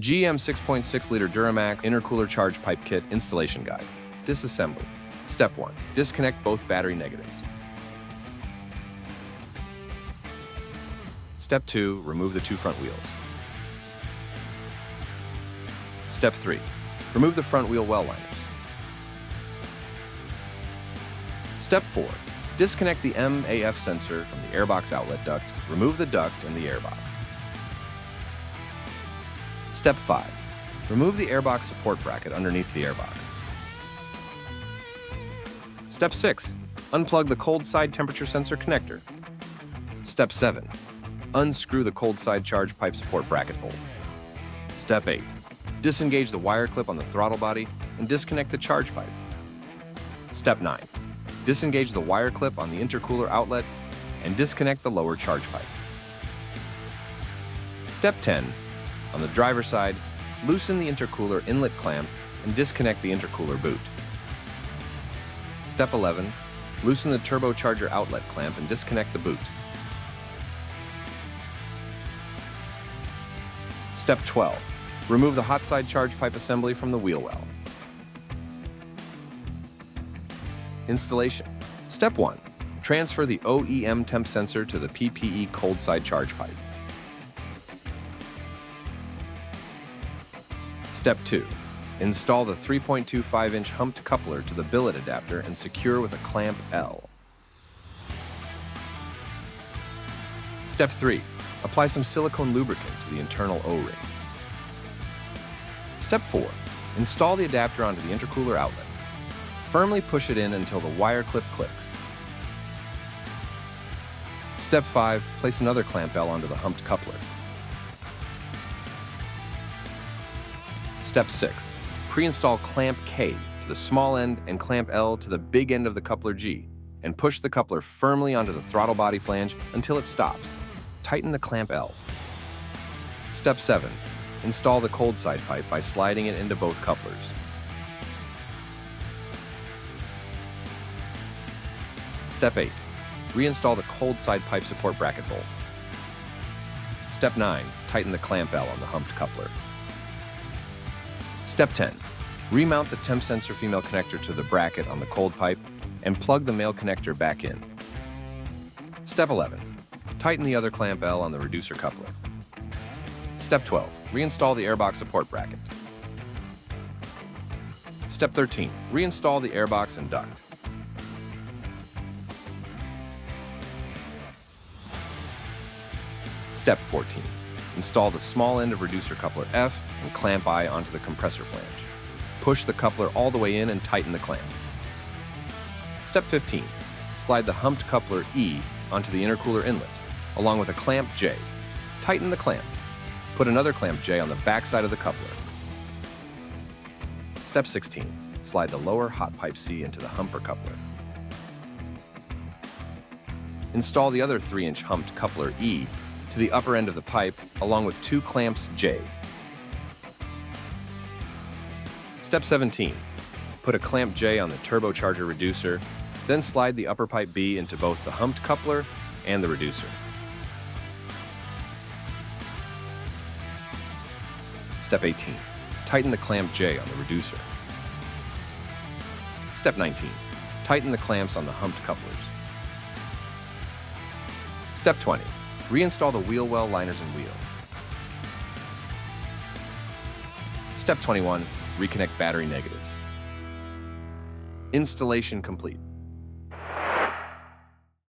GM 6.6L Duramax Intercooler Charge Pipe Kit Installation Guide. Disassembly. Step 1. Disconnect both battery negatives. Step 2. Remove the two front wheels. Step 3. Remove the front wheel well liners. Step 4. Disconnect the MAF sensor from the airbox outlet duct. Remove the duct and the airbox. Step 5. Remove the airbox support bracket underneath the airbox. Step 6. Unplug the cold side temperature sensor connector. Step 7. Unscrew the cold side charge pipe support bracket bolt. Step 8. Disengage the wire clip on the throttle body and disconnect the charge pipe. Step 9. Disengage the wire clip on the intercooler outlet and disconnect the lower charge pipe. Step 10. On the driver's side, loosen the intercooler inlet clamp and disconnect the intercooler boot. Step 11. Loosen the turbocharger outlet clamp and disconnect the boot. Step 12. Remove the hot side charge pipe assembly from the wheel well. Installation. Step 1. Transfer the OEM temp sensor to the PPE cold side charge pipe. Step 2. Install the 3.25-inch humped coupler to the billet adapter and secure with a clamp L. Step 3. Apply some silicone lubricant to the internal O-ring. Step 4. Install the adapter onto the intercooler outlet. Firmly push it in until the wire clip clicks. Step 5. Place another clamp L onto the humped coupler. Step 6. Pre-install clamp K to the small end and clamp L to the big end of the coupler G, and push the coupler firmly onto the throttle body flange until it stops. Tighten the clamp L. Step 7. Install the cold side pipe by sliding it into both couplers. Step 8. Reinstall the cold side pipe support bracket bolt. Step 9. Tighten the clamp L on the humped coupler. Step 10. Remount the temp sensor female connector to the bracket on the cold pipe and plug the male connector back in. Step 11. Tighten the other clamp L on the reducer coupler. Step 12. Reinstall the airbox support bracket. Step 13. Reinstall the airbox and duct. Step 14. Install the small end of reducer coupler F and clamp I onto the compressor flange. Push the coupler all the way in and tighten the clamp. Step 15. Slide the humped coupler E onto the intercooler inlet, along with a clamp J. Tighten the clamp. Put another clamp J on the back side of the coupler. Step 16. Slide the lower hot pipe C into the humper coupler. Install the other 3-inch humped coupler E to the upper end of the pipe, along with 2 clamps J. Step 17. Put a clamp J on the turbocharger reducer, then slide the upper pipe B into both the humped coupler and the reducer. Step 18. Tighten the clamp J on the reducer. Step 19. Tighten the clamps on the humped couplers. Step 20. Reinstall the wheel well liners and wheels. Step 21. Reconnect battery negatives. Installation complete.